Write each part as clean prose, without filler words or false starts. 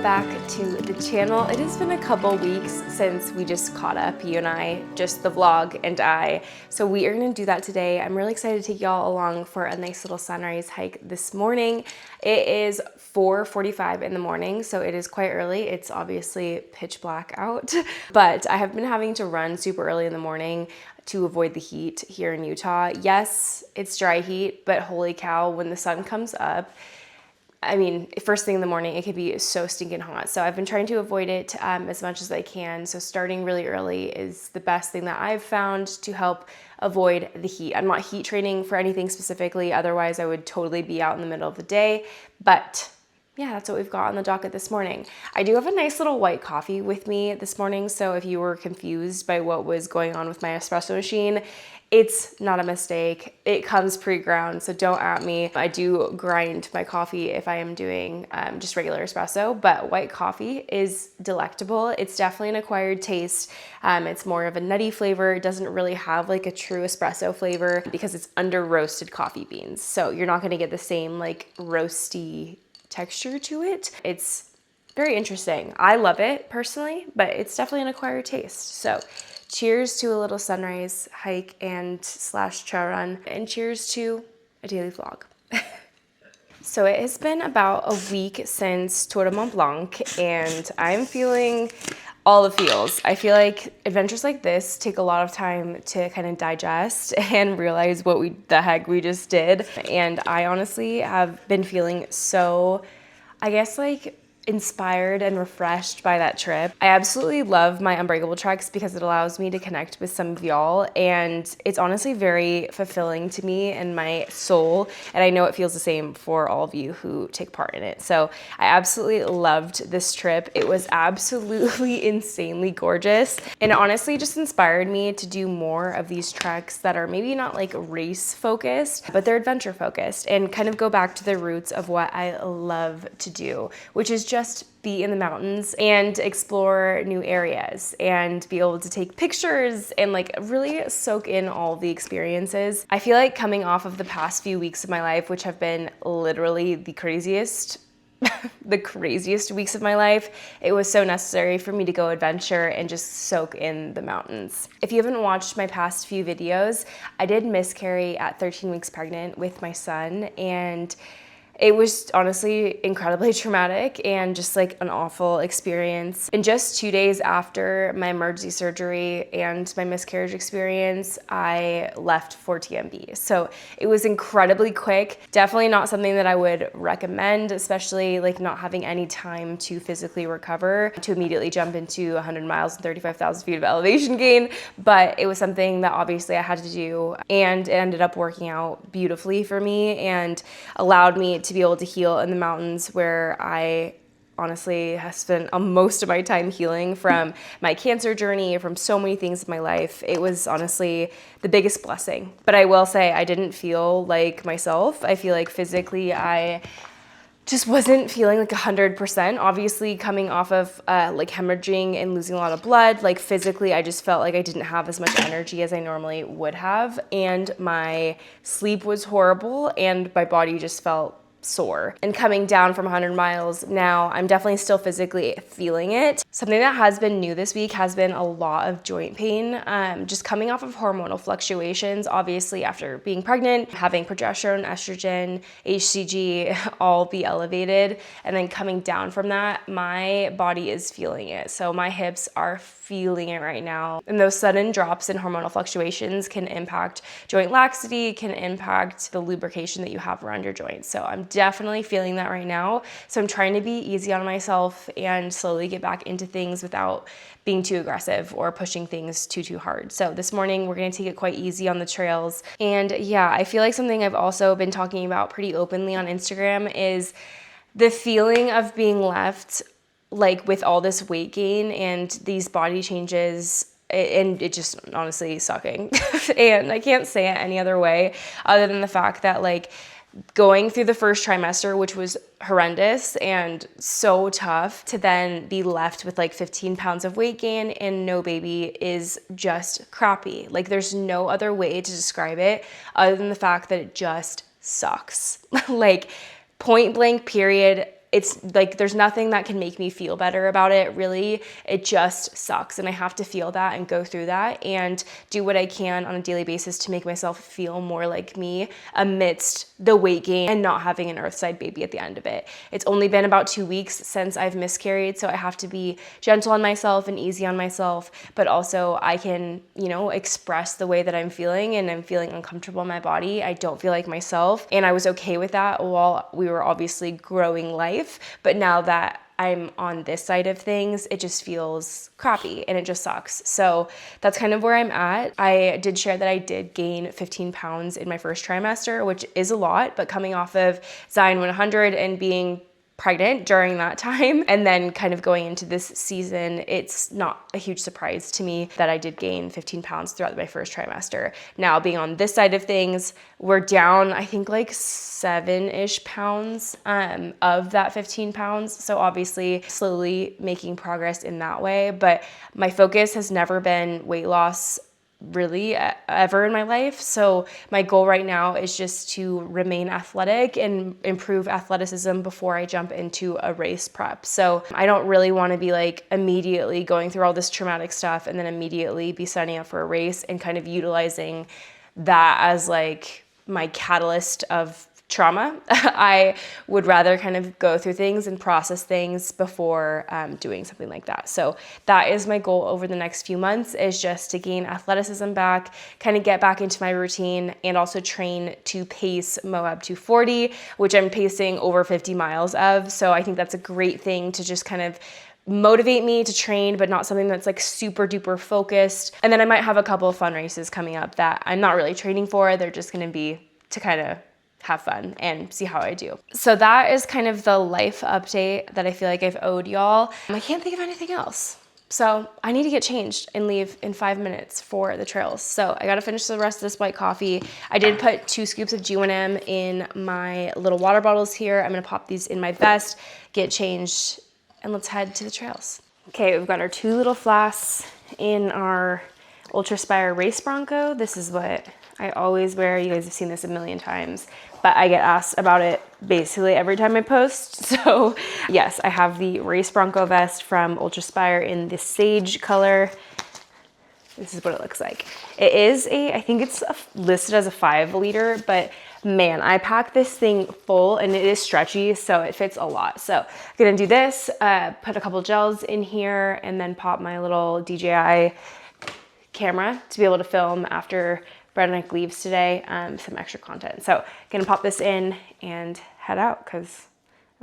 welcome back to the channel. It has been a couple weeks since we just caught up, you and I, just the vlog and I. So we are gonna do that today. I'm really excited to take y'all along for a nice little sunrise hike this morning. It is 4:45 in the morning, so it is quite early. It's obviously pitch black out, but I have been having to run super early in the morning to avoid the heat here in Utah. Yes, it's dry heat, but holy cow, when the sun comes up, I mean, first thing in the morning, it could be so stinking hot. So I've been trying to avoid it as much as I can. So starting really early is the best thing that I've found to help avoid the heat. I'm not heat training for anything specifically. Otherwise, I would totally be out in the middle of the day. But yeah, that's what we've got on the docket this morning. I do have a nice little white coffee with me this morning. So if you were confused by what was going on with my espresso machine, it's not a mistake. It comes pre-ground, so don't at me. I do grind my coffee if I am doing just regular espresso, but white coffee is delectable. It's definitely an acquired taste. It's more of a nutty flavor. It doesn't really have like a true espresso flavor because it's under roasted coffee beans. So you're not gonna get the same like roasty texture to it. It's very interesting. I love it personally, but it's definitely an acquired taste. So cheers to a little sunrise hike and slash trail run, and cheers to a daily vlog. So it has been about a week since Tour de Mont Blanc, and I'm feeling all the feels. I feel like adventures like this take a lot of time to kind of digest and realize what the heck we just did. And I honestly have been feeling so, I guess, like inspired and refreshed by that trip. I absolutely love my Unbreakable treks because it allows me to connect with some of y'all, and it's honestly very fulfilling to me and my soul, and I know it feels the same for all of you who take part in it. So I absolutely loved this trip. It was absolutely insanely gorgeous, and it honestly just inspired me to do more of these treks that are maybe not like race focused, but they're adventure focused, and kind of go back to the roots of what I love to do, which is just be in the mountains and explore new areas and be able to take pictures and like really soak in all the experiences. I feel like coming off of the past few weeks of my life, which have been literally the craziest weeks of my life, it was so necessary for me to go adventure and just soak in the mountains. If you haven't watched my past few videos, I did miscarry at 13 weeks pregnant with my son, and it was honestly incredibly traumatic and just like an awful experience. And just 2 days after my emergency surgery and my miscarriage experience, I left for TMB. So it was incredibly quick. Definitely not something that I would recommend, especially like not having any time to physically recover, to immediately jump into 100 miles and 35,000 feet of elevation gain. But it was something that obviously I had to do, and it ended up working out beautifully for me and allowed me to be able to heal in the mountains, where I honestly have spent most of my time healing from my cancer journey, from so many things in my life. It was honestly the biggest blessing. But I will say I didn't feel like myself. I feel like physically I just wasn't feeling like 100%. Obviously coming off of like hemorrhaging and losing a lot of blood, like physically I just felt like I didn't have as much energy as I normally would have, and my sleep was horrible and my body just felt sore. And coming down from 100 miles, now I'm definitely still physically feeling it. Something that has been new this week has been a lot of joint pain, just coming off of hormonal fluctuations, obviously after being pregnant, having progesterone, estrogen, HCG all be elevated, and then coming down from that, my body is feeling it. So my hips are feeling it right now. And those sudden drops in hormonal fluctuations can impact joint laxity, can impact the lubrication that you have around your joints. So I'm definitely feeling that right now. So I'm trying to be easy on myself and slowly get back into things without being too aggressive or pushing things too hard. So this morning we're gonna take it quite easy on the trails. And yeah, I feel like something I've also been talking about pretty openly on Instagram is the feeling of being left like with all this weight gain and these body changes, and it just honestly sucking. And I can't say it any other way other than the fact that like going through the first trimester, which was horrendous and so tough, to then be left with like 15 pounds of weight gain and no baby is just crappy. Like there's no other way to describe it other than the fact that it just sucks. Like point blank period, it's like there's nothing that can make me feel better about it, really. It just sucks, and I have to feel that and go through that and do what I can on a daily basis to make myself feel more like me amidst the weight gain and not having an earthside baby at the end of it. It's only been about 2 weeks since I've miscarried, so I have to be gentle on myself and easy on myself, but also I can, you know, express the way that I'm feeling, and I'm feeling uncomfortable in my body. I don't feel like myself, and I was okay with that while we were obviously growing life. But now that I'm on this side of things, it just feels crappy and it just sucks. So that's kind of where I'm at. I did share that I did gain 15 pounds in my first trimester, which is a lot, but coming off of Zion 100 and being pregnant during that time and then kind of going into this season, it's not a huge surprise to me that I did gain 15 pounds throughout my first trimester. Now being on this side of things, we're down I think like 7-ish pounds of that 15 pounds. So obviously slowly making progress in that way, but my focus has never been weight loss really ever in my life. So my goal right now is just to remain athletic and improve athleticism before I jump into a race prep. So I don't really want to be like immediately going through all this traumatic stuff and then immediately be signing up for a race and kind of utilizing that as like my catalyst of trauma. I would rather kind of go through things and process things before doing something like that. So that is my goal over the next few months, is just to gain athleticism back, kind of get back into my routine, and also train to pace Moab 240, which I'm pacing over 50 miles of. So I think that's a great thing to just kind of motivate me to train, but not something that's like super duper focused. And then I might have a couple of fun races coming up that I'm not really training for. They're just going to be to kind of have fun and see how I do. So that is kind of the life update that I feel like I've owed y'all. I can't think of anything else. So I need to get changed and leave in 5 minutes for the trails. So I gotta finish the rest of this white coffee. I did put 2 scoops of G1M in my little water bottles here. I'm gonna pop these in my vest, get changed, and let's head to the trails. Okay, we've got our 2 little flasks in our Ultraspire Race Bronco. This is what I always wear. You guys have seen this a million times, but I get asked about it basically every time I post. So yes, I have the Race Bronco vest from Ultraspire in the sage color. This is what it looks like. It is I think it's listed as a 5 liter, but man, I packed this thing full and it is stretchy, so it fits a lot. So I'm gonna do this, put a couple gels in here, and then pop my little DJI camera to be able to film after Brennik leaves today, some extra content. So gonna pop this in and head out because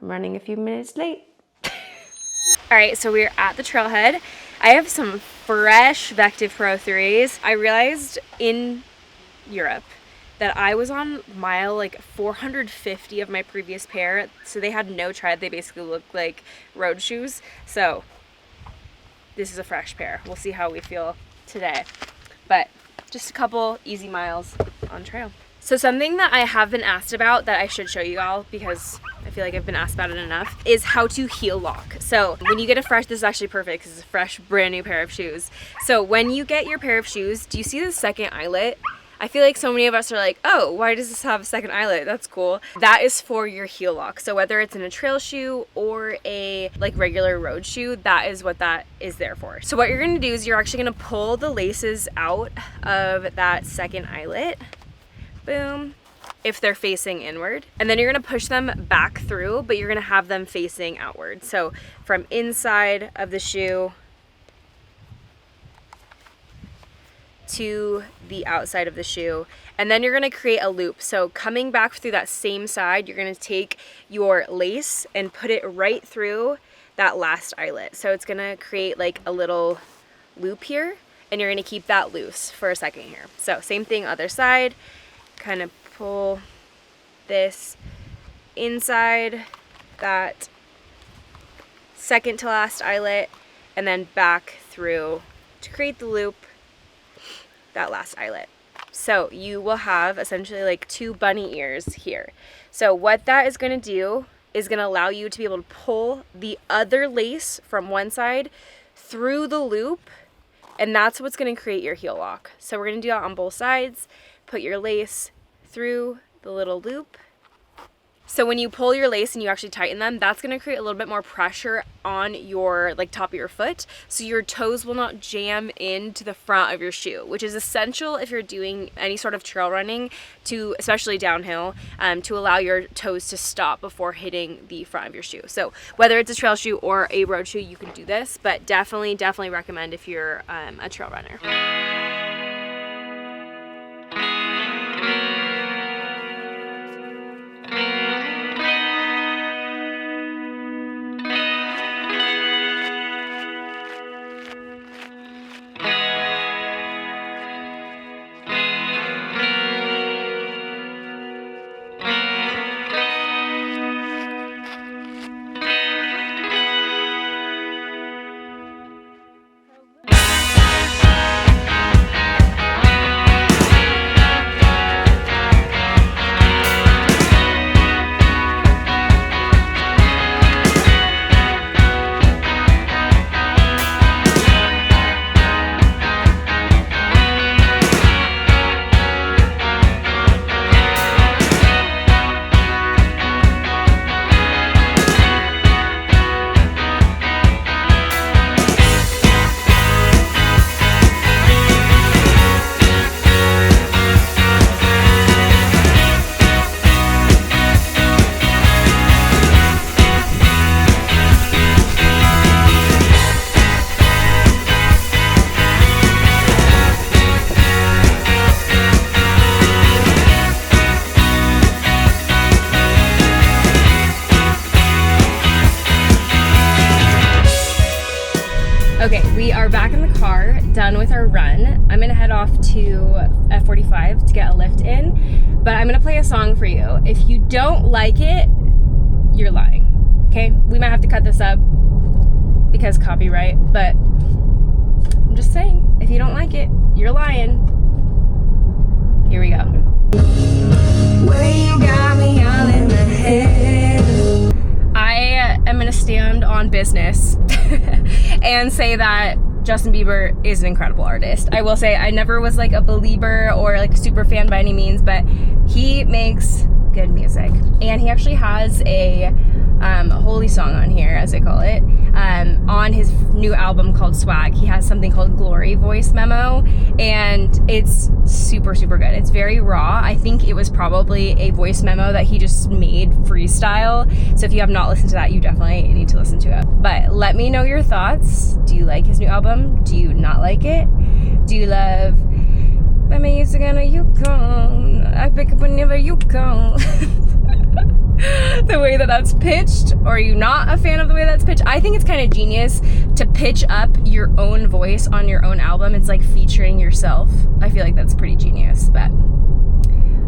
I'm running a few minutes late. All right, so we're at the trailhead. I have some fresh Vective Pro 3s. I realized in Europe that I was on mile like 450 of my previous pair, so they had no tread. They basically looked like road shoes. So this is a fresh pair. We'll see how we feel today. But just a couple easy miles on trail. So something that I have been asked about that I should show you all, because I feel like I've been asked about it enough, is how to heel lock. So when you get a fresh, this is actually perfect because it's a fresh, brand new pair of shoes. So when you get your pair of shoes, do you see the second eyelet? I feel like so many of us are like, oh, why does this have a second eyelet? That's cool. That is for your heel lock. So whether it's in a trail shoe or a like regular road shoe, that is what that is there for. So what you're gonna do is you're actually gonna pull the laces out of that second eyelet. Boom. If they're facing inward. And then you're gonna push them back through, but you're gonna have them facing outward. So from inside of the shoe to the outside of the shoe, and then you're going to create a loop. So coming back through that same side, you're going to take your lace and put it right through that last eyelet. So it's going to create like a little loop here, and you're going to keep that loose for a second here. So same thing, other side, kind of pull this inside that second to last eyelet and then back through to create the loop, that last eyelet. So you will have essentially like 2 bunny ears here. So what that is going to do is going to allow you to be able to pull the other lace from one side through the loop, and that's what's going to create your heel lock. So we're going to do that on both sides. Put your lace through the little loop, So when you pull your lace and you actually tighten them, that's gonna create a little bit more pressure on your like top of your foot, so your toes will not jam into the front of your shoe, which is essential if you're doing any sort of trail running, to especially downhill, to allow your toes to stop before hitting the front of your shoe. So whether it's a trail shoe or a road shoe, you can do this, but definitely recommend if you're a trail runner. Okay, we are back in the car, done with our run. I'm gonna head off to F45 to get a lift in, but I'm gonna play a song for you. If you don't like it, you're lying, okay? We might have to cut this up because copyright, but I'm just saying, if you don't like it, you're lying. Here we go. Well, you got me all in the head. I am gonna stand on business and say that Justin Bieber is an incredible artist. I will say I never was like a believer or like a super fan by any means, but he makes good music. And he actually has a holy song on here, as I call it, on his new album called Swag. He has something called Glory Voice Memo, and it's super, super good. It's very raw. I think it was probably a voice memo that he just made freestyle. So if you have not listened to that, you definitely need to listen to it. But let me know your thoughts. Do you like his new album? Do you not like it? Do you love "By my use again, you come, I pick up whenever you come"? The way that that's pitched, or are you not a fan of the way that's pitched? I think it's kind of genius to pitch up your own voice on your own album. It's like featuring yourself. I feel like that's pretty genius, but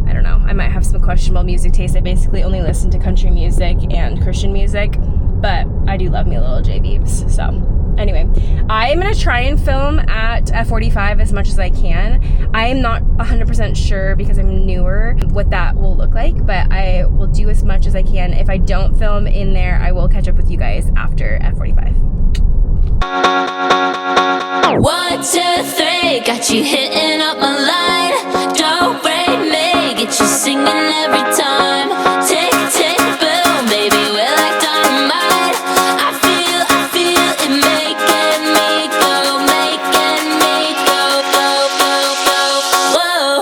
I don't know. I might have some questionable music taste. I basically only listen to country music and Christian music, but I do love me a little J Beebs. So anyway, I'm gonna try and film at F45 as much as I can. I am not 100% sure because I'm newer what that will look like, but I will do as much as I can. If I don't film in there, I will catch up with you guys after F45. 1, 2, 3, got you hitting up my line. Don't rate me, get you singing every time. Tick, tick, boom, baby, we're like dynamite. I feel it making me go, go, whoa.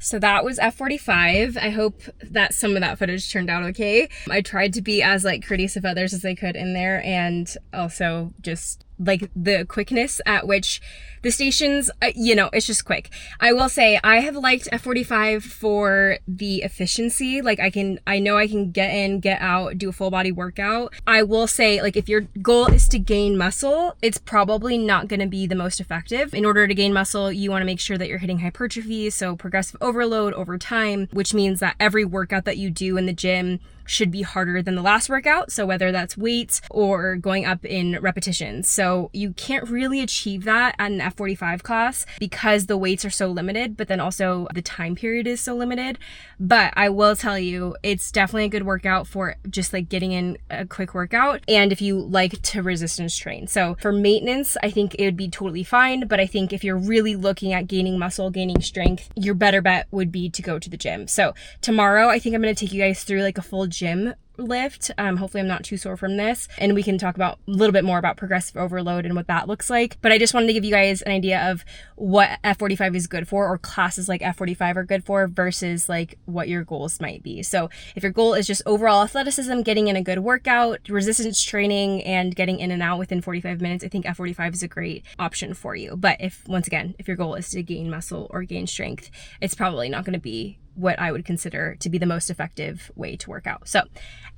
So that was F45. I hope that some of that footage turned out okay. I tried to be as like courteous of others as I could in there, and also just like the quickness at which the stations, it's just quick. I will say I have liked F45 for the efficiency. Like I know I can get in, get out, do a full body workout. I will say, like, if your goal is to gain muscle, it's probably not going to be the most effective. In order to gain muscle, you want to make sure that you're hitting hypertrophy, so progressive overload over time, which means that every workout that you do in the gym should be harder than the last workout. So whether that's weights or going up in repetitions. So you can't really achieve that at an F45 class because the weights are so limited, but then also the time period is so limited. But I will tell you, it's definitely a good workout for just like getting in a quick workout. And if you like to resistance train. So for maintenance, I think it would be totally fine. But I think if you're really looking at gaining muscle, gaining strength, your better bet would be to go to the gym. So tomorrow, I think I'm going to take you guys through like a full gym lift. Hopefully I'm not too sore from this, and we can talk about a little bit more about progressive overload and what that looks like. But I just wanted to give you guys an idea of what F45 is good for, or classes like F45 are good for, versus like what your goals might be. So if your goal is just overall athleticism, getting in a good workout, resistance training, and getting in and out within 45 minutes, I think F45 is a great option for you. But if, once again, if your goal is to gain muscle or gain strength, it's probably not going to be what I would consider to be the most effective way to work out. So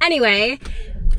anyway,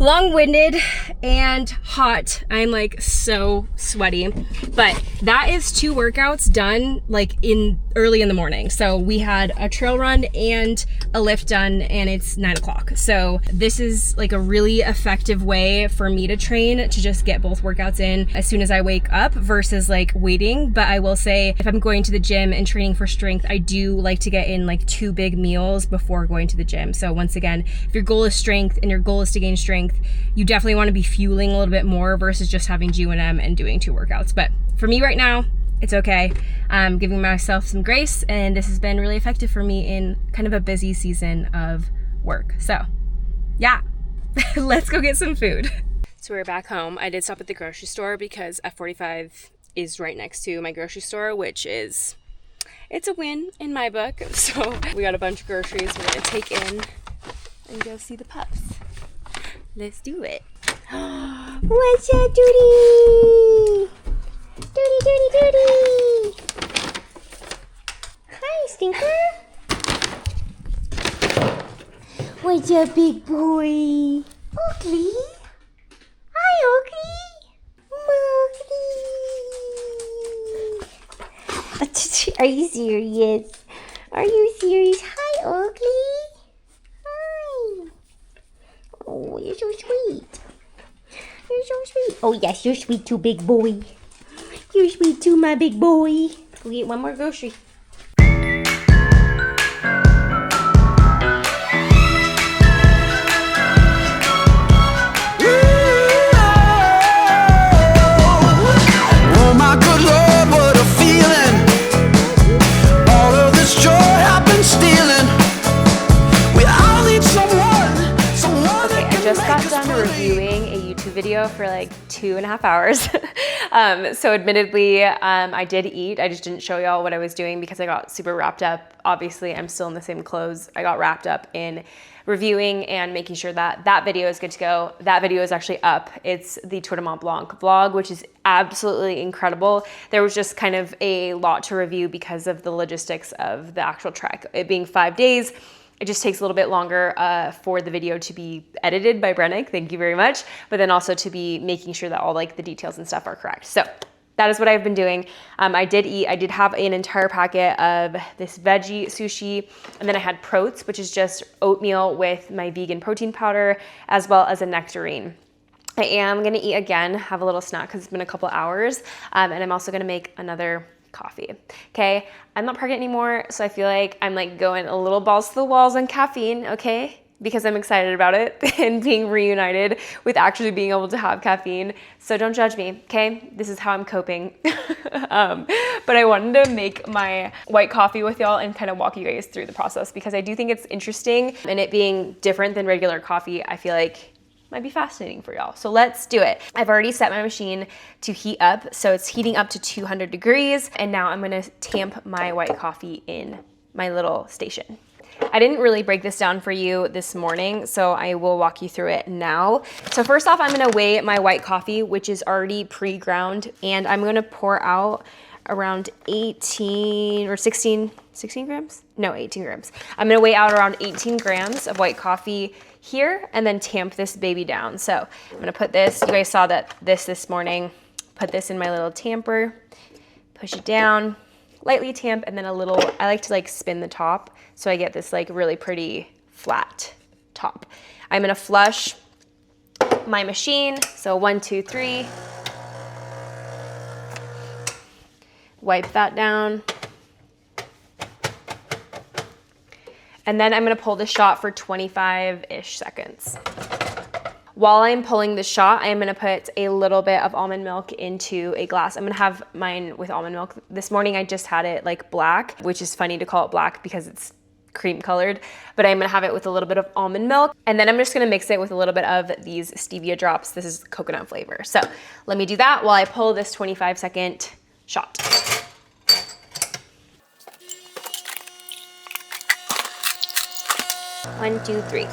long-winded and hot. I'm like so sweaty, but that is 2 workouts done like in early in the morning. So we had a trail run and a lift done, and it's 9 o'clock. So this is like a really effective way for me to train, to just get both workouts in as soon as I wake up versus like waiting. But I will say, if I'm going to the gym and training for strength, I do like to get in like 2 big meals before going to the gym. So once again, if your goal is strength and your goal is to gain strength, you definitely want to be fueling a little bit more versus just having G1M and doing 2 workouts. But for me right now, it's okay. I'm giving myself some grace, and this has been really effective for me in kind of a busy season of work. So yeah, let's go get some food. So we're back home. I did stop at the grocery store because F45 is right next to my grocery store, which is, it's a win in my book. So we got a bunch of groceries we're gonna take in and go see the pups. Let's do it. What's up, Duty? Duty. Hi, Stinker. What's up, big boy? Oakley. Hi, Oakley. Are you serious? Are you serious? Hi, Oakley. Hi. Oh, you're so sweet. You're so sweet. Oh, yes, you're sweet too, big boy. You're sweet too, my big boy. Go get one more grocery. Just got done reviewing a YouTube video for like 2.5 hours. So admittedly, I did eat. I just didn't show y'all what I was doing because I got super wrapped up. Obviously, I'm still in the same clothes. I got wrapped up in reviewing and making sure that that video is good to go. That video is actually up. It's the Tour de Mont Blanc vlog, which is absolutely incredible. There was just kind of a lot to review because of the logistics of the actual trek. It being 5 days, it just takes a little bit longer for the video to be edited by Brennik, thank you very much, but then also to be making sure that all like the details and stuff are correct. So that is what I've been doing. I did eat. I did have an entire packet of this veggie sushi, and then I had Proats, which is just oatmeal with my vegan protein powder, as well as a nectarine. I am gonna eat again, have a little snack because it's been a couple hours, and I'm also gonna make another coffee. Okay, I'm not pregnant anymore, so I feel like I'm like going a little balls to the walls on caffeine, okay? Because I'm excited about it and being reunited with actually being able to have caffeine. So don't judge me, okay? This is how I'm coping. But I wanted to make my white coffee with y'all and kind of walk you guys through the process because I do think it's interesting, and it being different than regular coffee, I feel like might be fascinating for y'all. So let's do it. I've already set my machine to heat up. So it's heating up to 200 degrees. And now I'm gonna tamp my white coffee in my little station. I didn't really break this down for you this morning, so I will walk you through it now. So first off, I'm gonna weigh my white coffee, which is already pre-ground, and I'm gonna pour out around 18 or 16 grams? No, 18 grams. I'm gonna weigh out around 18 grams of white coffee here and then tamp this baby down. So I'm gonna put this, you guys saw that this morning, put this in my little tamper, push it down, lightly tamp, and then a little, I like to like spin the top so I get this like really pretty flat top. I'm gonna flush my machine. So 1, 2, 3. Wipe that down. And then I'm gonna pull the shot for 25-ish seconds. While I'm pulling the shot, I'm gonna put a little bit of almond milk into a glass. I'm gonna have mine with almond milk. This morning I just had it like black, which is funny to call it black because it's cream colored, but I'm gonna have it with a little bit of almond milk. And then I'm just gonna mix it with a little bit of these stevia drops. This is coconut flavor. So let me do that while I pull this 25-second shot. One, two, three.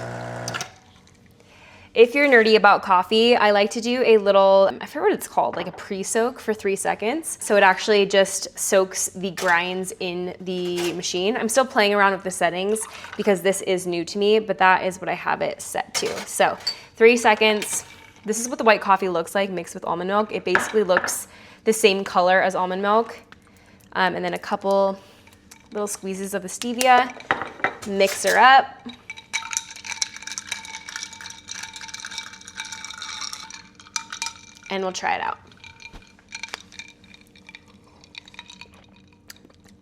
If you're nerdy about coffee, I like to do a little, I forget what it's called, like a pre-soak for 3 seconds. So it actually just soaks the grinds in the machine. I'm still playing around with the settings because this is new to me, but that is what I have it set to. So 3 seconds. This is what the white coffee looks like mixed with almond milk. It basically looks the same color as almond milk. And then a couple little squeezes of the stevia. Mix her up. And we'll try it out.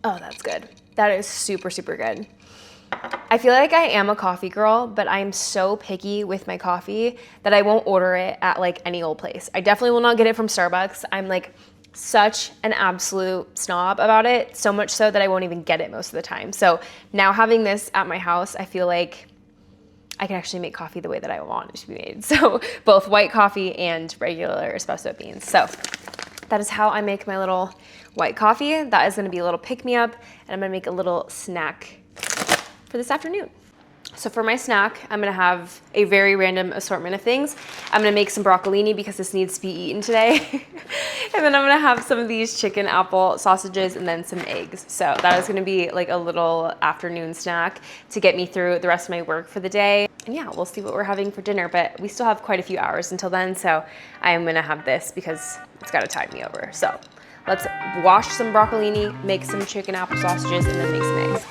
Oh, that's good. That is super, super good. I feel like I am a coffee girl, but I'm so picky with my coffee that I won't order it at like any old place. I definitely will not get it from Starbucks. I'm like such an absolute snob about it, so much so that I won't even get it most of the time. So now having this at my house, I feel like I can actually make coffee the way that I want it to be made. So both white coffee and regular espresso beans. So that is how I make my little white coffee. That is gonna be a little pick-me-up, and I'm gonna make a little snack for this afternoon. So for my snack, I'm gonna have a very random assortment of things. I'm gonna make some broccolini because this needs to be eaten today. And then I'm gonna have some of these chicken apple sausages and then some eggs. So that is gonna be like a little afternoon snack to get me through the rest of my work for the day. And yeah, we'll see what we're having for dinner, but we still have quite a few hours until then. So I am gonna have this because it's gotta tide me over. So let's wash some broccolini, make some chicken apple sausages, and then make some eggs.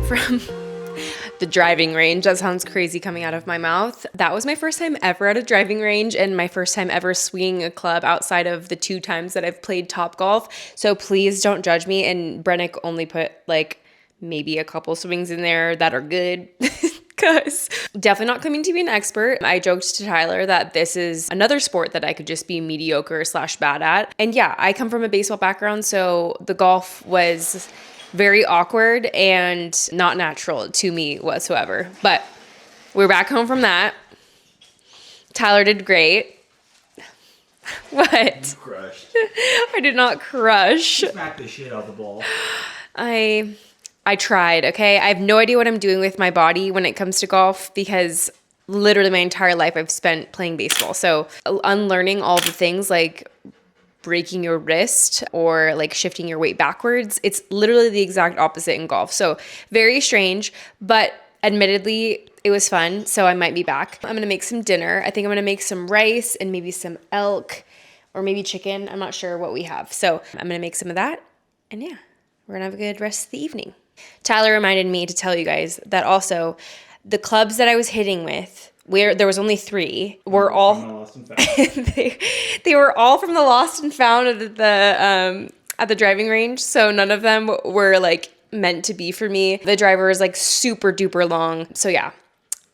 From the driving range. That sounds crazy coming out of my mouth. That was my first time ever at a driving range and my first time ever swinging a club outside of the 2 times that I've played Topgolf. So please don't judge me. And Brennik only put like maybe a couple swings in there that are good. Because definitely not claiming to be an expert. I joked to Tyler that this is another sport that I could just be mediocre / bad at. And yeah, I come from a baseball background, so the golf was very awkward and not natural to me whatsoever. But we're back home from that. Tyler did great. What? You crushed. I did not crush. You smacked the shit out of the ball. I tried, okay? I have no idea what I'm doing with my body when it comes to golf because literally my entire life I've spent playing baseball. So unlearning all the things like breaking your wrist or like shifting your weight backwards, it's literally the exact opposite in golf. So very strange, but admittedly it was fun. So I might be back. I'm gonna make some dinner. I think I'm gonna make some rice and maybe some elk or maybe chicken. I'm not sure what we have. So I'm gonna make some of that. And yeah, we're gonna have a good rest of the evening. Tyler reminded me to tell you guys that also the clubs that I was hitting with, where there was only 3, were all Lost and found. they were all from the lost and found at the driving range. So none of them were like meant to be for me. The driver is like super duper long. So yeah,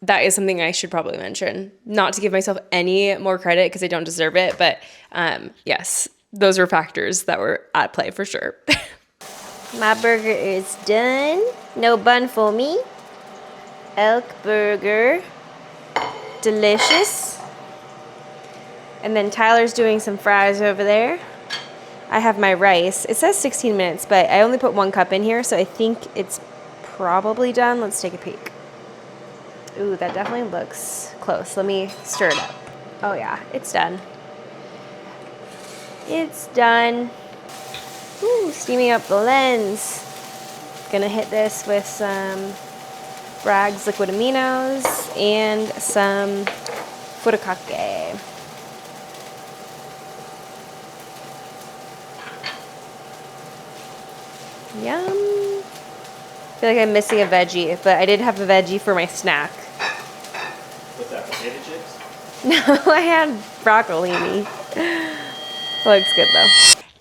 that is something I should probably mention. Not to give myself any more credit because I don't deserve it, but yes, those were factors that were at play for sure. My burger is done. No bun for me. Elk burger. Delicious. And then Tyler's doing some fries over there. I have my rice. It says 16 minutes, but I only put 1 cup in here, so I think it's probably done. Let's take a peek. Ooh, that definitely looks close. Let me stir it up. Oh yeah, it's done. It's done. Ooh, steaming up the lens. Gonna hit this with some Bragg's liquid aminos and some furikake. Yum. I feel like I'm missing a veggie, but I did have a veggie for my snack. What's that, potato chips? No, I had broccolini. Looks good though.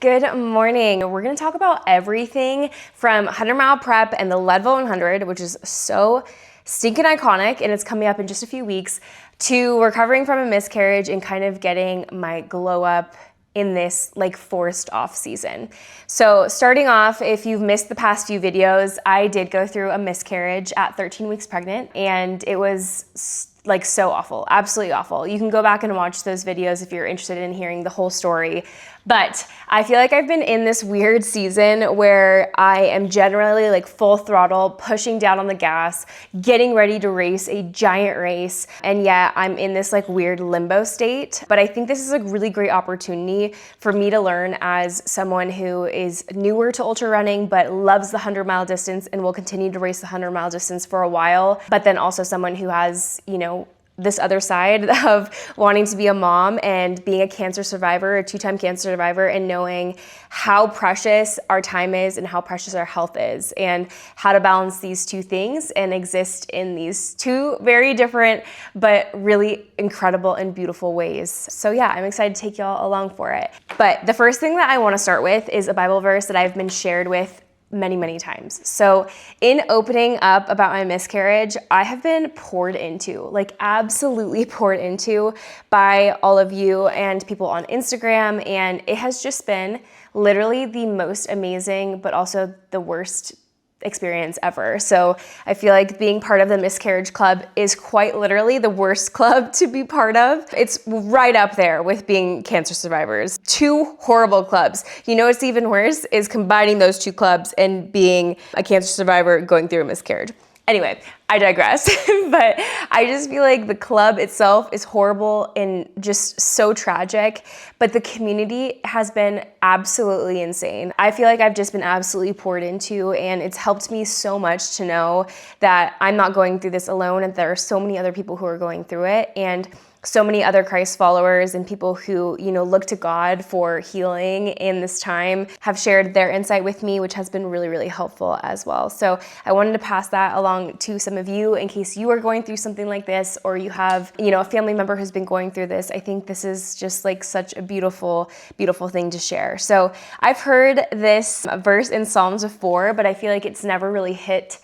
Good morning. We're gonna talk about everything from 100 Mile Prep and the Leadville 100, which is so stinking iconic and it's coming up in just a few weeks, to recovering from a miscarriage and kind of getting my glow up in this like forced off season. So starting off, if you've missed the past few videos, I did go through a miscarriage at 13 weeks pregnant and it was like so awful, absolutely awful. You can go back and watch those videos if you're interested in hearing the whole story. But I feel like I've been in this weird season where I am generally like full throttle, pushing down on the gas, getting ready to race a giant race. And yet I'm in this like weird limbo state. But I think this is a really great opportunity for me to learn as someone who is newer to ultra running, but loves the 100-mile distance and will continue to race the 100-mile distance for a while. But then also someone who has, you know, this other side of wanting to be a mom and being a cancer survivor, a 2-time cancer survivor, and knowing how precious our time is and how precious our health is, and how to balance these two things and exist in these two very different but really incredible and beautiful ways. So yeah, I'm excited to take y'all along for it. But the first thing that I want to start with is a Bible verse that I've been shared with many times. So in opening up about my miscarriage, I have been poured into, like absolutely poured into by all of you and people on Instagram. And it has just been literally the most amazing, but also the worst experience ever. So I feel like being part of the Miscarriage Club is quite literally the worst club to be part of. It's right up there with being cancer survivors. 2 horrible clubs. You know what's even worse is combining those 2 clubs and being a cancer survivor going through a miscarriage. Anyway, I digress, but I just feel like the club itself is horrible and just so tragic, but the community has been absolutely insane. I feel like I've just been absolutely poured into, and it's helped me so much to know that I'm not going through this alone, and there are so many other people who are going through it, and so many other Christ followers and people who, you know, look to God for healing in this time have shared their insight with me, which has been really helpful as well. So I wanted to pass that along to some of you in case you are going through something like this, or you have, you know, a family member who's been going through this. I think this is just like such a beautiful thing to share. So I've heard this verse in Psalms before, but I feel like it's never really hit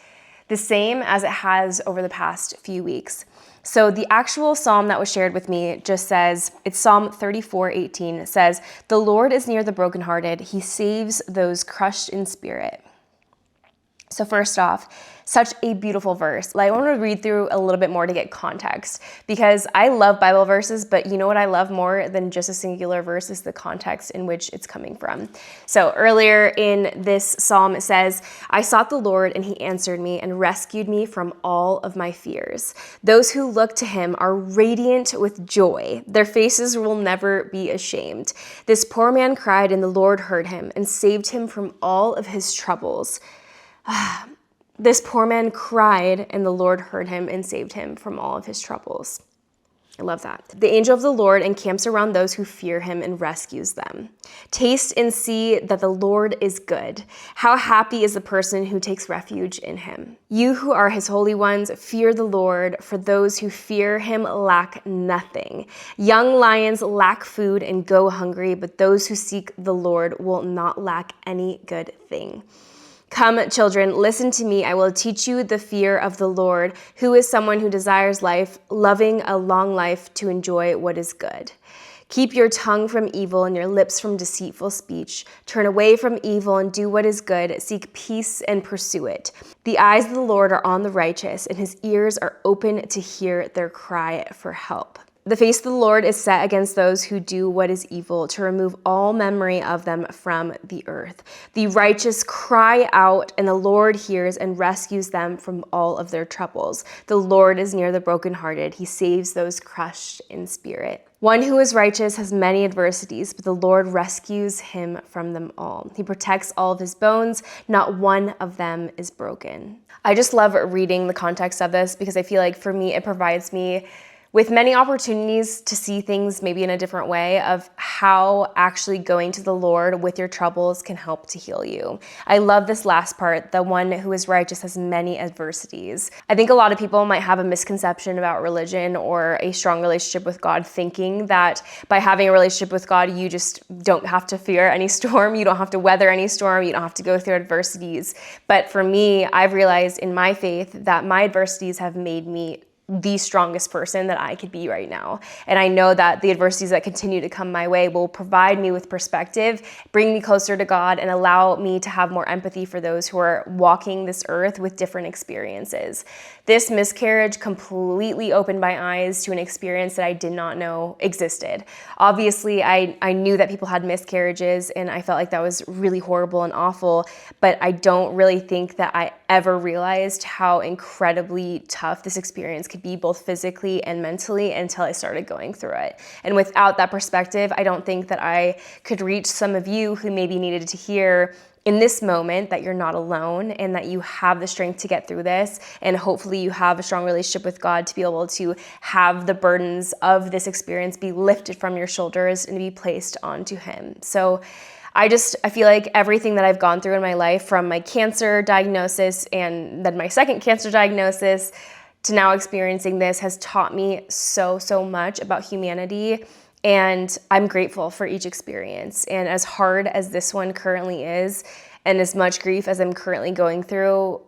the same as it has over the past few weeks. So the actual psalm that was shared with me just says, it's Psalm 34:18. It says, "The Lord is near the brokenhearted. He saves those crushed in spirit." So first off, such a beautiful verse. Like, I want to read through a little bit more to get context, because I love Bible verses, but you know what I love more than just a singular verse is the context in which it's coming from. So earlier in this psalm, it says, "I sought the Lord and he answered me and rescued me from all of my fears. Those who look to him are radiant with joy. Their faces will never be ashamed. This poor man cried and the Lord heard him and saved him from all of his troubles." This poor man cried, and the Lord heard him and saved him from all of his troubles. I love that. "The angel of the Lord encamps around those who fear him and rescues them. Taste and see that the Lord is good. How happy is the person who takes refuge in him. You who are his holy ones, fear the Lord, for those who fear him lack nothing. Young lions lack food and go hungry, but those who seek the Lord will not lack any good thing. Come, children, listen to me. I will teach you the fear of the Lord, who is someone who desires life, loving a long life to enjoy what is good. Keep your tongue from evil and your lips from deceitful speech. Turn away from evil and do what is good. Seek peace and pursue it. The eyes of the Lord are on the righteous, and his ears are open to hear their cry for help." The face of the Lord is set against those who do what is evil, to remove all memory of them from the earth. The righteous cry out, and the Lord hears and rescues them from all of their troubles. The Lord is near the brokenhearted. He saves those crushed in spirit. One who is righteous has many adversities, but the Lord rescues him from them all. He protects all of his bones. Not one of them is broken. I just love reading the context of this because I feel like for me, it provides me with many opportunities to see things maybe in a different way of how actually going to the Lord with your troubles can help to heal you. I love this last part, the one who is righteous has many adversities. I think a lot of people might have a misconception about religion or a strong relationship with God, thinking that by having a relationship with God, you just don't have to fear any storm, you don't have to weather any storm, you don't have to go through adversities. But for me, I've realized in my faith that my adversities have made me the strongest person that I could be right now. And I know that the adversities that continue to come my way will provide me with perspective, bring me closer to God, and allow me to have more empathy for those who are walking this earth with different experiences. This miscarriage completely opened my eyes to an experience that I did not know existed. Obviously, I knew that people had miscarriages, and I felt like that was really horrible and awful, but I don't really think that I ever realized how incredibly tough this experience could be, both physically and mentally, until I started going through it. And without that perspective, I don't think that I could reach some of you who maybe needed to hear in this moment that you're not alone and that you have the strength to get through this. And hopefully you have a strong relationship with God to be able to have the burdens of this experience be lifted from your shoulders and be placed onto Him. So I feel like everything that I've gone through in my life, from my cancer diagnosis and then my second cancer diagnosis to now experiencing this, has taught me so much about humanity. And I'm grateful for each experience. And as hard as this one currently is, and as much grief as I'm currently going through,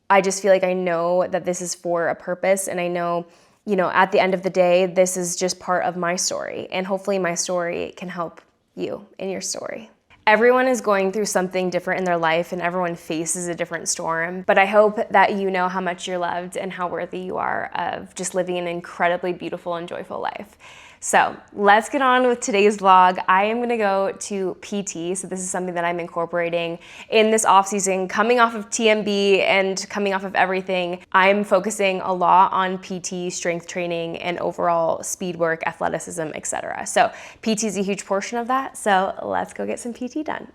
I just feel like I know that this is for a purpose. And I know, at the end of the day, this is just part of my story. And hopefully my story can help you in your story. Everyone is going through something different in their life, and everyone faces a different storm. But I hope that you know how much you're loved and how worthy you are of just living an incredibly beautiful and joyful life. So let's get on with today's vlog. I am gonna go to PT. So this is something that I'm incorporating in this off season, coming off of TMB and coming off of everything. I'm focusing a lot on PT, strength training, and overall speed work, athleticism, etc. So PT is a huge portion of that. So let's go get some PT done.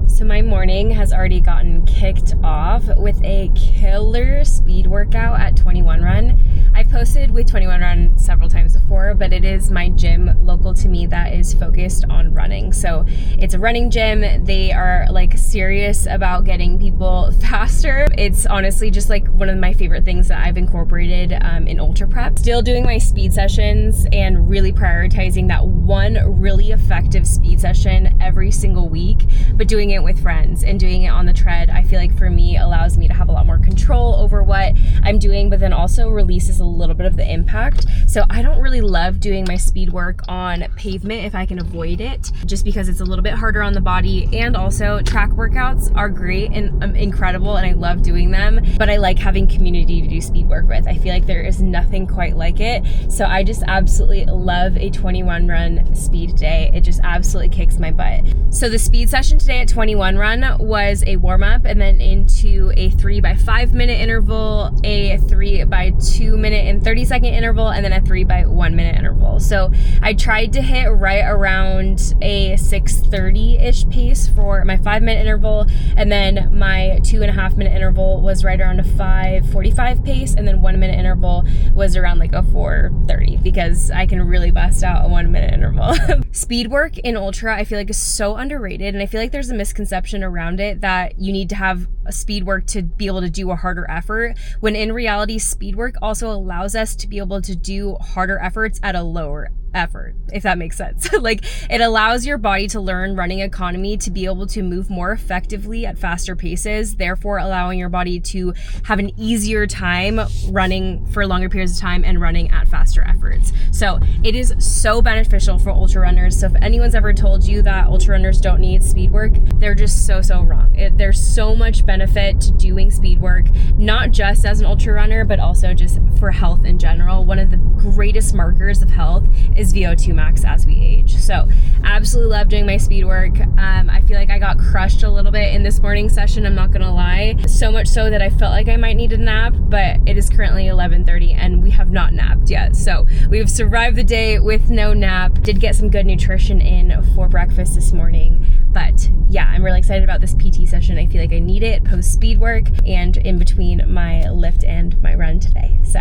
So my morning has already gotten kicked off with a killer speed workout at 21 Run. I've posted with 21 Run several times before, but it is my gym local to me that is focused on running. So it's a running gym. They are like serious about getting people faster. It's honestly just like one of my favorite things that I've incorporated in ultra prep. Still doing my speed sessions and really prioritizing that one really effective speed session every single week, but doing it with friends and doing it on the tread, I feel like for me allows me to have a lot more control over what I'm doing, but then also releases a little bit of the impact. So I don't really love doing my speed work on pavement if I can avoid it, just because it's a little bit harder on the body. And also track workouts are great and incredible, and I love doing them, but I like having community to do speed work with. I feel like there is nothing quite like it. So I just absolutely love a 21 Run speed day. It just absolutely kicks my butt. So the speed session today at 21 Run was a warm up, and then into a 3 by 5 minute interval, a 3 by 2 minute and 30-second interval, and then a 3 by 1 minute interval. So I tried to hit right around a 6:30-ish pace for my 5 minute interval, and then my 2.5 minute interval was right around a 5:45 pace, and then 1 minute interval was around like a 4:30, because I can really bust out a 1 minute interval. Speed work in ultra, I feel like, is so underrated, and I feel like there's a misconception around it that you need to have a speed work to be able to do a harder effort, when in reality speed work also allows us to be able to do harder efforts at a lower effort, if that makes sense. Like, it allows your body to learn running economy to be able to move more effectively at faster paces, therefore allowing your body to have an easier time running for longer periods of time and running at faster efforts. So it is so beneficial for ultra runners. So if anyone's ever told you that ultra runners don't need speed work, they're just so wrong. There's so much benefit to doing speed work, not just as an ultra runner, but also just for health in general. One of the greatest markers of health is VO2 max as we age. So absolutely love doing my speed work. I feel like I got crushed a little bit in this morning session, I'm not gonna lie. So much so that I felt like I might need a nap, but it is currently 11:30 and we have not napped yet. So we've survived the day with no nap. Did get some good nutrition in for breakfast this morning. But yeah, I'm really excited about this PT session. I feel like I need it post speed work and in between my lift and my run today. So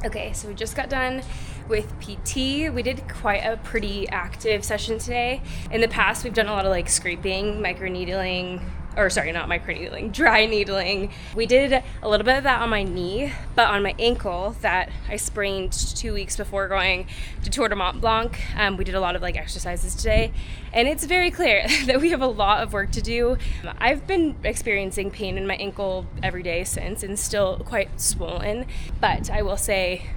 okay, so we just got done with PT. We did quite a pretty active session today. In the past, we've done a lot of like scraping, microneedling, or sorry, not microneedling, dry needling. We did a little bit of that on my knee, but on my ankle that I sprained 2 weeks before going to Tour de Mont Blanc, we did a lot of like exercises today. And it's very clear that we have a lot of work to do. I've been experiencing pain in my ankle every day since and still quite swollen, but I will say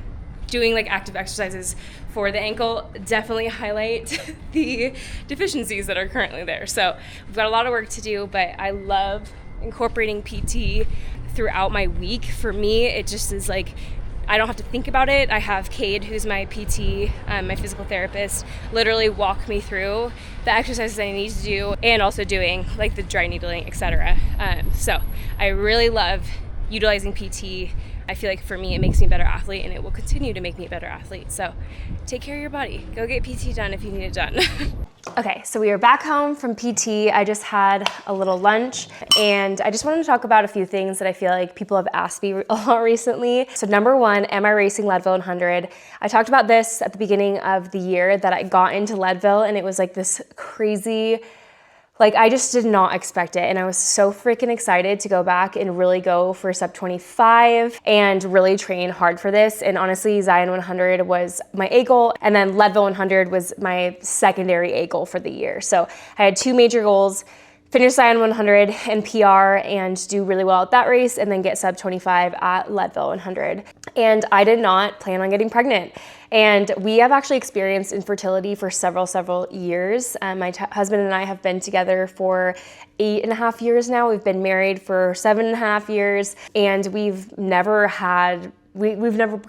doing like active exercises for the ankle definitely highlight the deficiencies that are currently there. So we've got a lot of work to do, but I love incorporating PT throughout my week. For me, it just is like, I don't have to think about it. I have Cade, who's my PT, my physical therapist, literally walk me through the exercises I need to do and also doing like the dry needling, etc. So I really love utilizing PT. I feel like for me, it makes me a better athlete and it will continue to make me a better athlete. So take care of your body. Go get PT done if you need it done. Okay, so we are back home from PT. I just had a little lunch and I just wanted to talk about a few things that I feel like people have asked me a lot recently. So number one, am I racing Leadville 100? I talked about this at the beginning of the year that I got into Leadville and it was like this crazy, like I just did not expect it. And I was so freaking excited to go back and really go for sub 25 and really train hard for this. And honestly, Zion 100 was my A goal. And then Leadville 100 was my secondary A goal for the year. So I had two major goals: finish Zion 100 and PR and do really well at that race and then get sub 25 at Leadville 100. And I did not plan on getting pregnant. And we have actually experienced infertility for several years. My husband and I have been together for 8.5 years now. We've been married for 7.5 years and we've never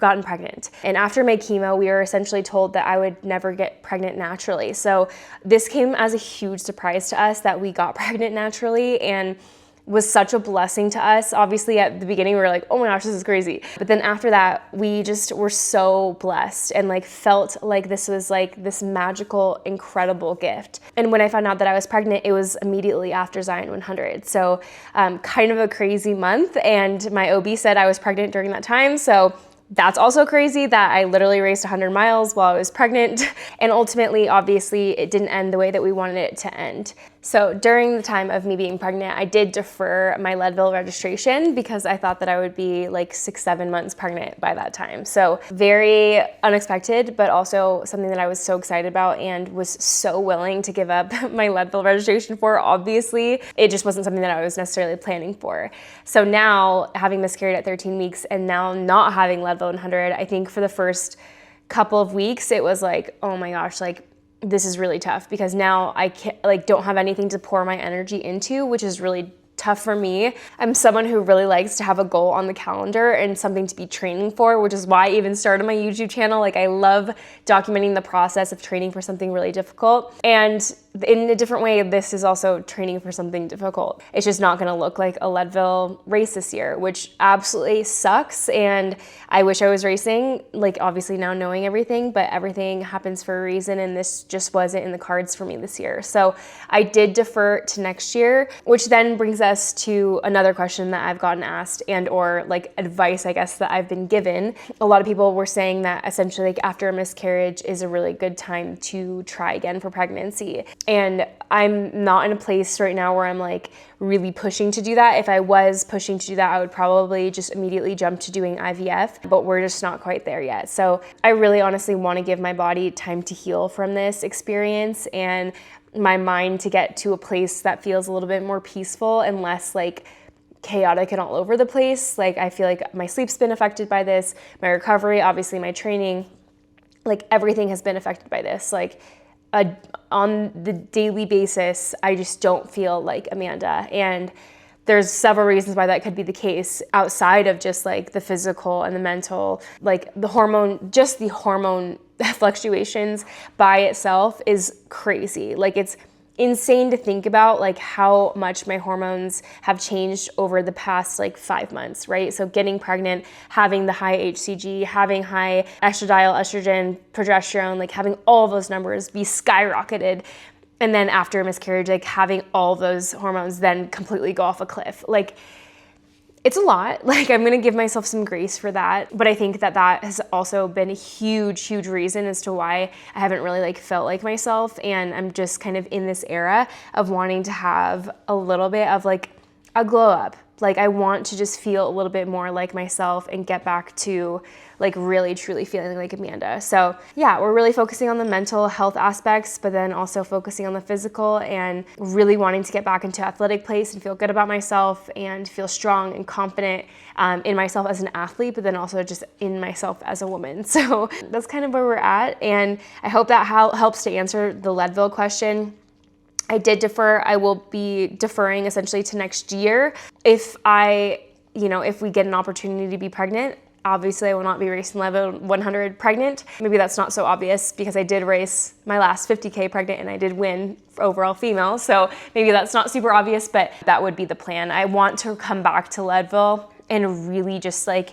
gotten pregnant. And after my chemo, we were essentially told that I would never get pregnant naturally. So this came as a huge surprise to us that we got pregnant naturally and was such a blessing to us. Obviously at the beginning we were like, oh my gosh, this is crazy. But then after that, we just were so blessed and like felt like this was like this magical, incredible gift. And when I found out that I was pregnant, it was immediately after Zion 100. So kind of a crazy month. And my OB said I was pregnant during that time. So that's also crazy that I literally raced 100 miles while I was pregnant. And ultimately, obviously, it didn't end the way that we wanted it to end. So during the time of me being pregnant, I did defer my Leadville registration because I thought that I would be like 6-7 months pregnant by that time. So very unexpected, but also something that I was so excited about and was so willing to give up my Leadville registration for. Obviously, it just wasn't something that I was necessarily planning for. So now, having miscarried at 13 weeks and now not having Leadville 100, I think for the first couple of weeks, it was like, oh my gosh, like this is really tough because now I can't, like, don't have anything to pour my energy into, which is really tough for me. I'm someone who really likes to have a goal on the calendar and something to be training for, which is why I even started my YouTube channel. Like I love documenting the process of training for something really difficult. And in a different way, this is also training for something difficult. It's just not gonna look like a Leadville race this year, which absolutely sucks. And I wish I was racing, like obviously now knowing everything, but everything happens for a reason and this just wasn't in the cards for me this year. So I did defer to next year, which then brings us to another question that I've gotten asked and or like advice, I guess, that I've been given. A lot of people were saying that essentially like after a miscarriage is a really good time to try again for pregnancy. And I'm not in a place right now where I'm like really pushing to do that. If I was pushing to do that, I would probably just immediately jump to doing IVF, but we're just not quite there yet. So I really honestly want to give my body time to heal from this experience and my mind to get to a place that feels a little bit more peaceful and less like chaotic and all over the place. Like I feel like my sleep's been affected by this, my recovery, obviously my training, like everything has been affected by this. Like on the daily basis, I just don't feel like Amanda. And there's several reasons why that could be the case outside of just like the physical and the mental, like the hormone fluctuations by itself is crazy. Like it's insane to think about like how much my hormones have changed over the past like 5 months, right? So getting pregnant, having the high HCG, having high estradiol, estrogen, progesterone, like having all of those numbers be skyrocketed. And then after a miscarriage, like having all those hormones then completely go off a cliff. Like it's a lot. Like I'm gonna give myself some grace for that. But I think that that has also been a huge, huge reason as to why I haven't really like felt like myself. And I'm just kind of in this era of wanting to have a little bit of like a glow up. Like I want to just feel a little bit more like myself and get back to like really truly feeling like Amanda. So yeah, we're really focusing on the mental health aspects, but then also focusing on the physical and really wanting to get back into athletic place and feel good about myself and feel strong and confident in myself as an athlete, but then also just in myself as a woman. So that's kind of where we're at. And I hope that helps to answer the Leadville question. I did defer. I will be deferring essentially to next year. If we get an opportunity to be pregnant, obviously I will not be racing Leadville 100 pregnant. Maybe that's not so obvious because I did race my last 50K pregnant and I did win for overall female. So maybe that's not super obvious, but that would be the plan. I want to come back to Leadville and really just like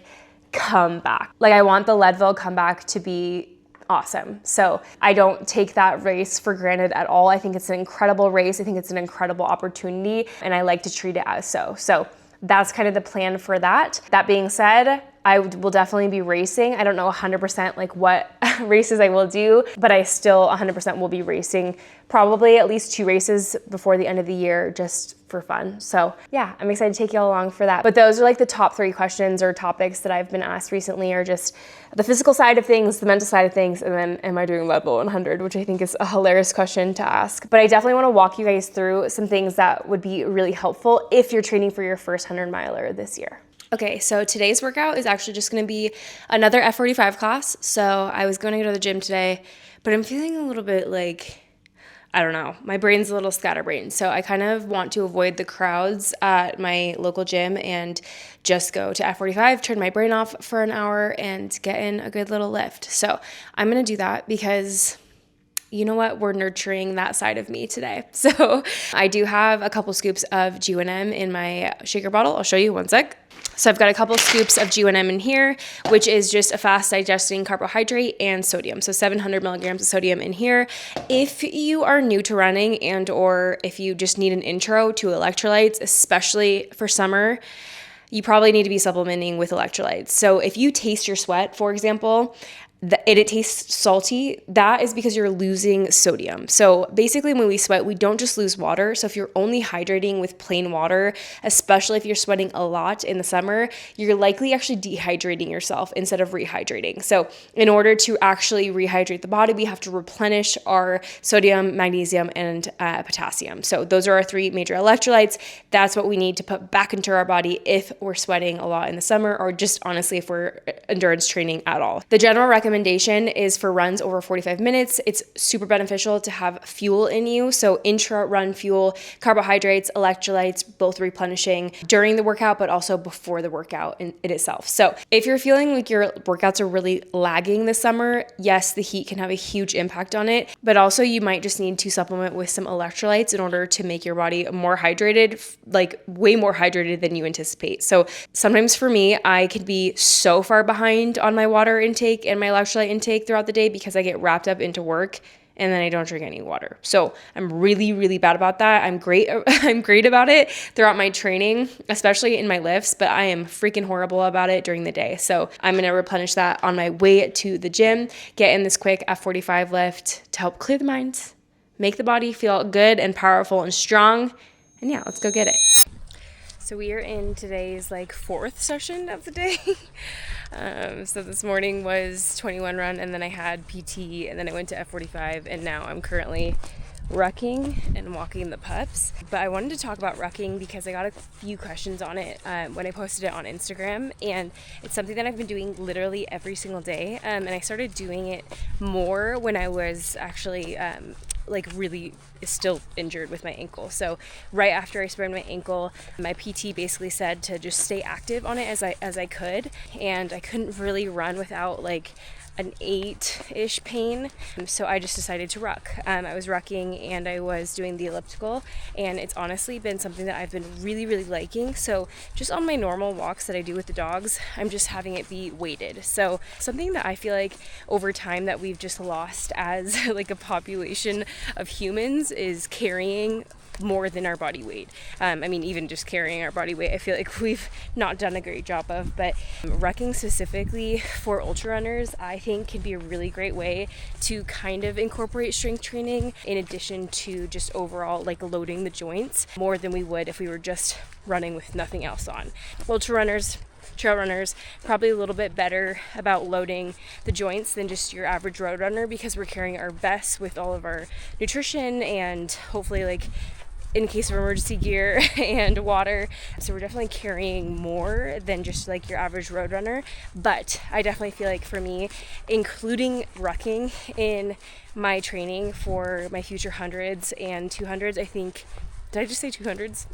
come back. Like I want the Leadville comeback to be awesome. So I don't take that race for granted at all. I think it's an incredible race. I think it's an incredible opportunity and I like to treat it as so. So that's kind of the plan for that. That being said, I will definitely be racing. I don't know 100% like what races I will do, but I still 100% will be racing probably at least 2 races before the end of the year just for fun. So yeah, I'm excited to take you all along for that. But those are like the top 3 questions or topics that I've been asked recently are just the physical side of things, the mental side of things, and then am I doing Leadville 100, which I think is a hilarious question to ask. But I definitely want to walk you guys through some things that would be really helpful if you're training for your first 100 miler this year. Okay, so today's workout is actually just gonna be another F45 class. So I was going to go to the gym today, but I'm feeling a little bit like, I don't know, my brain's a little scatterbrained. So I kind of want to avoid the crowds at my local gym and just go to F45, turn my brain off for an hour and get in a good little lift. So I'm gonna do that because you know what? We're nurturing that side of me today. So I do have a couple scoops of GUNM in my shaker bottle. I'll show you one sec. So I've got a couple scoops of GUNM in here, which is just a fast digesting carbohydrate and sodium. So 700 milligrams of sodium in here. If you are new to running and or if you just need an intro to electrolytes, especially for summer, you probably need to be supplementing with electrolytes. So if you taste your sweat, for example, it tastes salty, that is because you're losing sodium. So basically when we sweat, we don't just lose water. So if you're only hydrating with plain water, especially if you're sweating a lot in the summer, you're likely actually dehydrating yourself instead of rehydrating. So in order to actually rehydrate the body, we have to replenish our sodium, magnesium, and potassium. So those are our 3 major electrolytes. That's what we need to put back into our body if we're sweating a lot in the summer or just honestly if we're endurance training at all. The general recommendation is for runs over 45 minutes. It's super beneficial to have fuel in you. So intra-run fuel, carbohydrates, electrolytes, both replenishing during the workout, but also before the workout in itself. So if you're feeling like your workouts are really lagging this summer, yes, the heat can have a huge impact on it, but also you might just need to supplement with some electrolytes in order to make your body more hydrated, like way more hydrated than you anticipate. So sometimes for me, I can be so far behind on my water intake and my electrolyte intake throughout the day because I get wrapped up into work and then I don't drink any water. So I'm really, really bad about that. I'm great about it throughout my training, especially in my lifts, but I am freaking horrible about it during the day. So I'm gonna replenish that on my way to the gym, get in this quick F45 lift to help clear the mind, make the body feel good and powerful and strong. And yeah, let's go get it. So we are in today's like 4th session of the day. So this morning was 21 run, and then I had PT, and then I went to F45, and now I'm currently rucking and walking the pups. But I wanted to talk about rucking because I got a few questions on it when I posted it on Instagram, and it's something that I've been doing literally every single day, and I started doing it more when I was actually like really still injured with my ankle. So right after I sprained my ankle, my PT basically said to just stay active on it as I could, and I couldn't really run without like an 8-ish pain, so I just decided to ruck. I was rucking and I was doing the elliptical, and it's honestly been something that I've been really liking. So just on my normal walks that I do with the dogs, I'm just having it be weighted. So something that I feel like over time that we've just lost as like a population of humans is carrying more than our body weight. I mean, even just carrying our body weight, I feel like we've not done a great job of, but rucking specifically for ultrarunners, I think can be a really great way to kind of incorporate strength training in addition to just overall like loading the joints more than we would if we were just running with nothing else on. Ultrarunners, trail runners, probably a little bit better about loading the joints than just your average road runner, because we're carrying our vests with all of our nutrition and hopefully like in case of emergency gear and water. So we're definitely carrying more than just like your average road runner. But I definitely feel like for me, including rucking in my training for my future 100s and 200s, I think, did I just say 200s?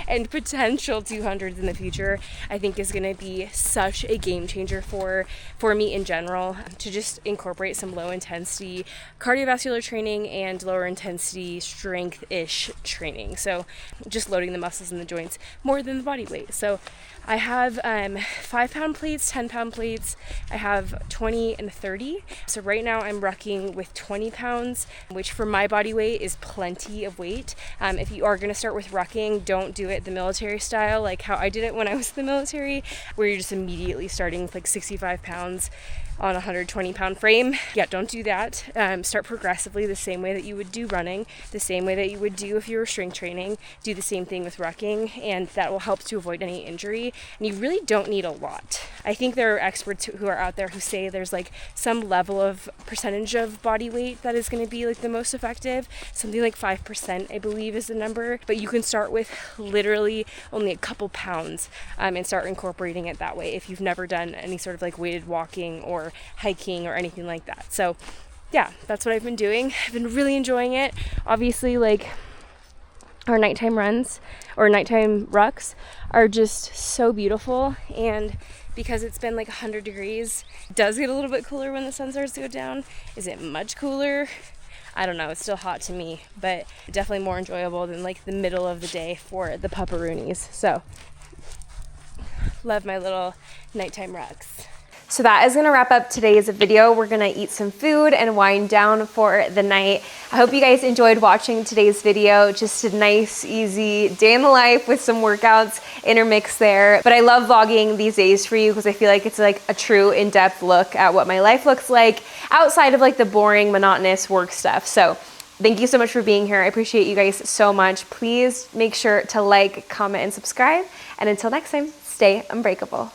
And potential 200s in the future, I think is going to be such a game changer for me in general, to just incorporate some low intensity cardiovascular training and lower intensity strength-ish training. So just loading the muscles and the joints more than the body weight. So I have 5-pound plates, 10-pound plates. I have 20 and 30. So right now I'm rucking with 20 pounds, which for my body weight is plenty of weight. If you are going to start with rucking, don't do it the military style, like how I did it when I was in the military, where you're just immediately starting with like 65 pounds on a 120-pound frame. Yeah, don't do that. Start progressively, the same way that you would do running, the same way that you would do if you were strength training. Do the same thing with rucking, and that will help to avoid any injury. And you really don't need a lot. I think there are experts who are out there who say there's like some level of percentage of body weight that is going to be like the most effective. Something like 5%, I believe, is the number. But you can start with literally only a couple pounds and start incorporating it that way if you've never done any sort of like weighted walking or hiking or anything like that. So yeah, that's what I've been doing. I've been really enjoying it. Obviously, like our nighttime runs or nighttime rucks are just so beautiful, and because it's been like 100 degrees, it does get a little bit cooler when the sun starts to go down. Is it much cooler? I don't know, it's still hot to me, but definitely more enjoyable than like the middle of the day for the pupperoonies. So love my little nighttime rucks. So that is gonna wrap up today's video. We're gonna eat some food and wind down for the night. I hope you guys enjoyed watching today's video. Just a nice, easy day in the life with some workouts intermixed there. But I love vlogging these days for you because I feel like it's like a true in-depth look at what my life looks like outside of like the boring, monotonous work stuff. So thank you so much for being here. I appreciate you guys so much. Please make sure to like, comment, and subscribe. And until next time, stay unbreakable.